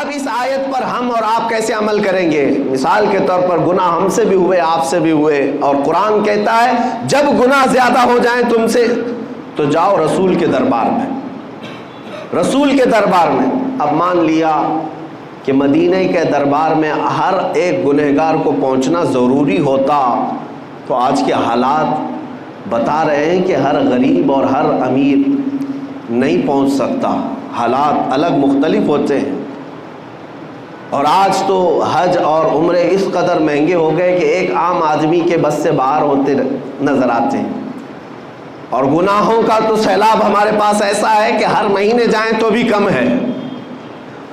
اب اس آیت پر ہم اور آپ کیسے عمل کریں گے؟ مثال کے طور پر گناہ ہم سے بھی ہوئے، آپ سے بھی ہوئے، اور قرآن کہتا ہے جب گناہ زیادہ ہو جائیں تم سے تو جاؤ رسول کے دربار میں، رسول کے دربار میں۔ اب مان لیا کہ مدینہ کے دربار میں ہر ایک گنہگار کو پہنچنا ضروری ہوتا تو آج کے حالات بتا رہے ہیں کہ ہر غریب اور ہر امیر نہیں پہنچ سکتا، حالات الگ مختلف ہوتے ہیں۔ اور آج تو حج اور عمرے اس قدر مہنگے ہو گئے کہ ایک عام آدمی کے بس سے باہر ہوتے نظر آتے ہیں، اور گناہوں کا تو سیلاب ہمارے پاس ایسا ہے کہ ہر مہینے جائیں تو بھی کم ہے۔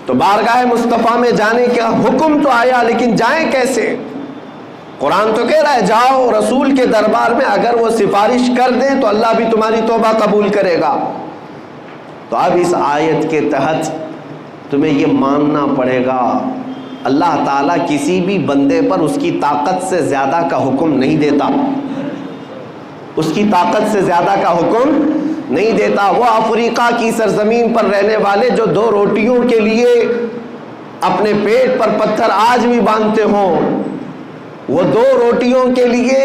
تو بارگاہ مصطفیٰ میں جانے کا حکم تو آیا، لیکن جائیں کیسے؟ قرآن تو کہہ رہا ہے جاؤ رسول کے دربار میں، اگر وہ سفارش کر دیں تو اللہ بھی تمہاری توبہ قبول کرے گا۔ تو اب اس آیت کے تحت تمہیں یہ ماننا پڑے گا اللہ تعالیٰ کسی بھی بندے پر اس کی طاقت سے زیادہ کا حکم نہیں دیتا، اس کی طاقت سے زیادہ کا حکم نہیں دیتا۔ وہ افریقہ کی سرزمین پر رہنے والے جو 2 روٹیوں کے لیے اپنے پیٹ پر پتھر آج بھی باندھتے ہوں، وہ 2 روٹیوں کے لیے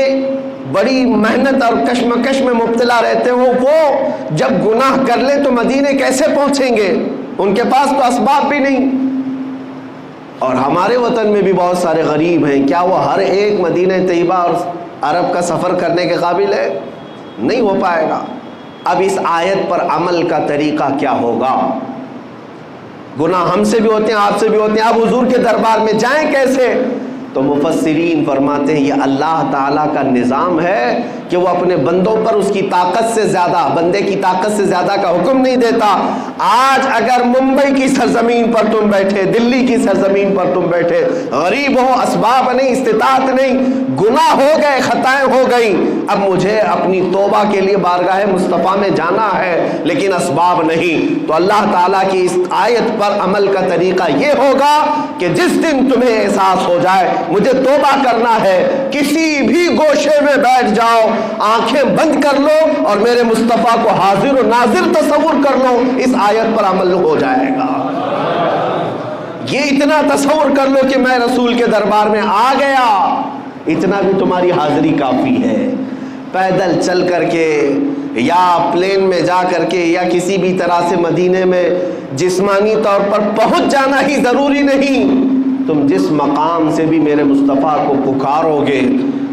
بڑی محنت اور کشمکش میں مبتلا رہتے ہوں، وہ جب گناہ کر لیں تو مدینے کیسے پہنچیں گے؟ ان کے پاس تو اسباب بھی نہیں۔ اور ہمارے وطن میں بھی بہت سارے غریب ہیں، کیا وہ ہر ایک مدینہ طیبہ اور عرب کا سفر کرنے کے قابل ہے؟ نہیں ہو پائے گا۔ اب اس آیت پر عمل کا طریقہ کیا ہوگا؟ گناہ ہم سے بھی ہوتے ہیں، آپ سے بھی ہوتے ہیں، اب حضور کے دربار میں جائیں کیسے؟ تو مفسرین فرماتے ہیں یہ اللہ تعالیٰ کا نظام ہے کہ وہ اپنے بندوں پر اس کی طاقت سے زیادہ، بندے کی طاقت سے زیادہ کا حکم نہیں دیتا۔ آج اگر ممبئی کی سرزمین پر تم بیٹھے، دلی کی سرزمین پر تم بیٹھے، غریب ہو، اسباب نہیں، استطاعت نہیں، گناہ ہو گئے، خطائیں ہو گئیں، اب مجھے اپنی توبہ کے لیے بارگاہ مصطفیٰ میں جانا ہے لیکن اسباب نہیں، تو اللہ تعالیٰ کی اس آیت پر عمل کا طریقہ یہ ہوگا کہ جس دن تمہیں احساس ہو جائے مجھے توبہ کرنا ہے، کسی بھی گوشے میں بیٹھ جاؤ، آنکھیں بند کر لو اور میرے مصطفیٰ کو حاضر و ناظر تصور کر لو، اس آیت پر عمل ہو جائے گا۔ یہ اتنا تصور کر لو کہ میں رسول کے دربار میں آ گیا، اتنا بھی تمہاری حاضری کافی ہے۔ پیدل چل کر کے یا پلین میں جا کر کے یا کسی بھی طرح سے مدینے میں جسمانی طور پر پہنچ جانا ہی ضروری نہیں، تم جس مقام سے بھی میرے مصطفیٰ کو پکارو گے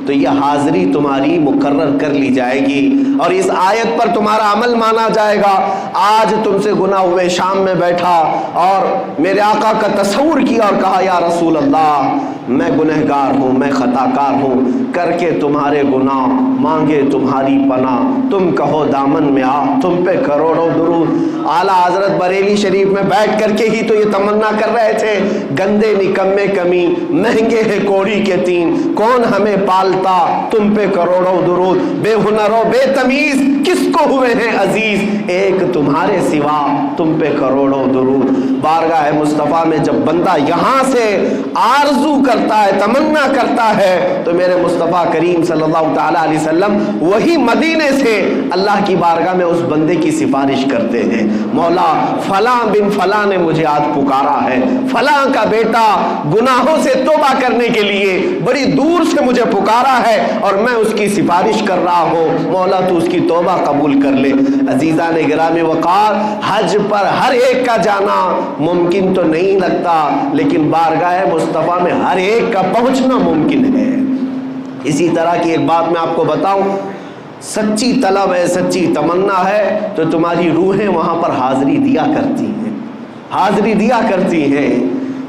تو یہ حاضری تمہاری مقرر کر لی جائے گی اور اس آیت پر تمہارا عمل مانا جائے گا۔ آج تم سے گناہ ہوئے، شام میں بیٹھا اور میرے آقا کا تصور کیا اور کہا یا رسول اللہ میں گنہگار ہوں، میں خطا کار ہوں، کر کے تمہارے گناہ مانگے تمہاری پناہ، تم کہو دامن میں آ، تم پہ کروڑوں درود۔ اعلیٰ حضرت بریلی شریف میں بیٹھ کر کے ہی تو یہ تمنا کر رہے تھے، گندے نکمے کمی، مہنگے ہیں کوڑی کے تین، کون ہمیں پالتا، تم پہ کروڑوں درود، بے ہنرو بے تمیز کس کو ہوئے ہیں عزیز، ایک تمہارے سوا تم پہ کروڑوں درود۔ بارگاہ مصطفیٰ میں جب بندہ یہاں سے آرزو کرتا ہے، تمنا کرتا ہے، تو میرے مصطفیٰ کریم صلی اللہ تعالیٰ علیہ وسلم وہی مدینے سے اللہ کی بارگاہ میں اس بندے کی سفارش کرتے ہیں، مولا فلاں بن فلاں نے مجھے آج پکارا ہے، فلاں کا بیٹا گناہوں سے توبہ کرنے کے لیے بڑی دور سے مجھے پکارا ہے اور میں اس کی سفارش کر رہا ہوں، مولا تو اس کی توبہ قبول کر لے۔ عزیزان گرامی وقار، حج پر ہر ایک کا جانا ممکن تو نہیں لگتا، لیکن بارگاہ مصطفیٰ میں ہر ایک کا پہنچنا ممکن ہے۔ اسی طرح کی ایک بات میں آپ کو بتاؤں، سچی طلب ہے، سچی تمنا ہے تو تمہاری روحیں وہاں پر حاضری دیا کرتی ہیں، حاضری دیا کرتی ہیں۔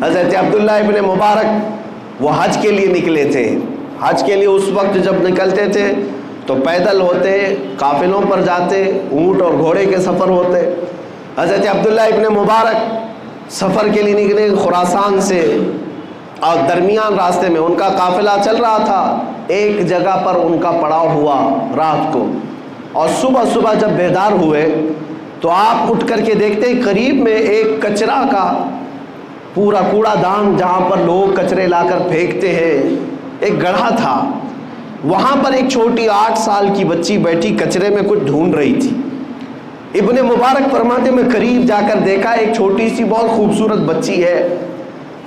حضرت عبداللہ ابن مبارک وہ حج کے لیے نکلے تھے، حج کے لیے اس وقت جب نکلتے تھے تو پیدل ہوتے، قافلوں پر جاتے، اونٹ اور گھوڑے کے سفر ہوتے۔ حضرت عبداللہ ابن مبارک سفر کے لیے نکلے خراسان سے، اور درمیان راستے میں ان کا قافلہ چل رہا تھا، ایک جگہ پر ان کا پڑاؤ ہوا رات کو، اور صبح صبح جب بیدار ہوئے تو آپ اٹھ کر کے دیکھتے ہیں قریب میں ایک کچرا کا پورا کوڑا دان جہاں پر لوگ کچرے لا کر پھینکتے ہیں، ایک گڑھا تھا، وہاں پر ایک چھوٹی 8 سال کی بچی بیٹھی کچرے میں کچھ ڈھونڈ رہی تھی۔ ابن مبارک فرماتے میں قریب جا کر دیکھا، ایک چھوٹی سی بہت خوبصورت بچی ہے،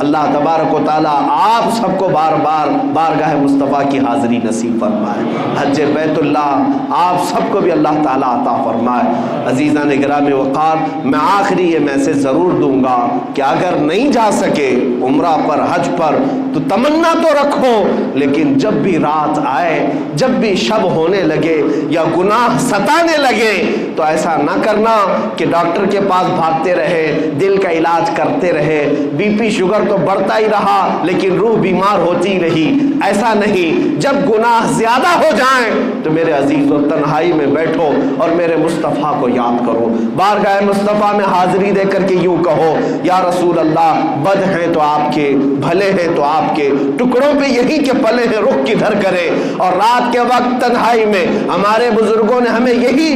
اللہ تبارک و تعالیٰ آپ سب کو بار بار بارگاہ مصطفیٰ کی حاضری نصیب فرمائے. حج بیت اللہ آپ سب کو بھی اللہ تعالیٰ عطا فرمائے. عزیزان گرامی وقار، میں آخری یہ میسج ضرور دوں گا کہ اگر نہیں جا سکے عمرہ پر، حج پر، تو تمنا تو رکھو، لیکن جب بھی رات آئے، جب بھی شب ہونے لگے یا گناہ ستانے لگے تو ایسا نہ کرنا کہ ڈاکٹر کے پاس بھاگتے رہے، دل کا علاج کرتے رہے، بی پی شوگر تو بڑھتا ہی رہا لیکن روح بیمار ہوتی رہی. ایسا نہیں. جب گناہ زیادہ ہو جائیں تو میرے عزیزو تنہائی میں بیٹھو اور میرے مصطفیٰ کو یاد کرو. بارگاہ مصطفیٰ میں حاضری دے کر کے یوں کہو، یا رسول اللہ، بد ہیں تو آپ کے، بھلے ہیں تو آپ کے، ٹکڑوں پہ یہی کہ پلے ہیں، رخ کدھر کرے. اور رات کے وقت تنہائی میں ہمارے بزرگوں نے ہمیں یہی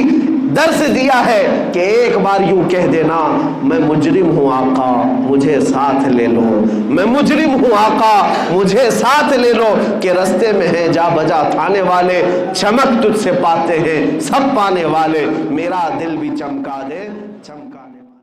درس دیا ہے کہ ایک بار یوں کہہ دینا، میں مجرم ہوں آقا مجھے ساتھ لے لو، میں مجرم ہوں آقا مجھے ساتھ لے لو، کہ رستے میں ہیں جا بجا تھانے والے، چمک تجھ سے پاتے ہیں سب پانے والے، میرا دل بھی چمکا دے چمکانے والے.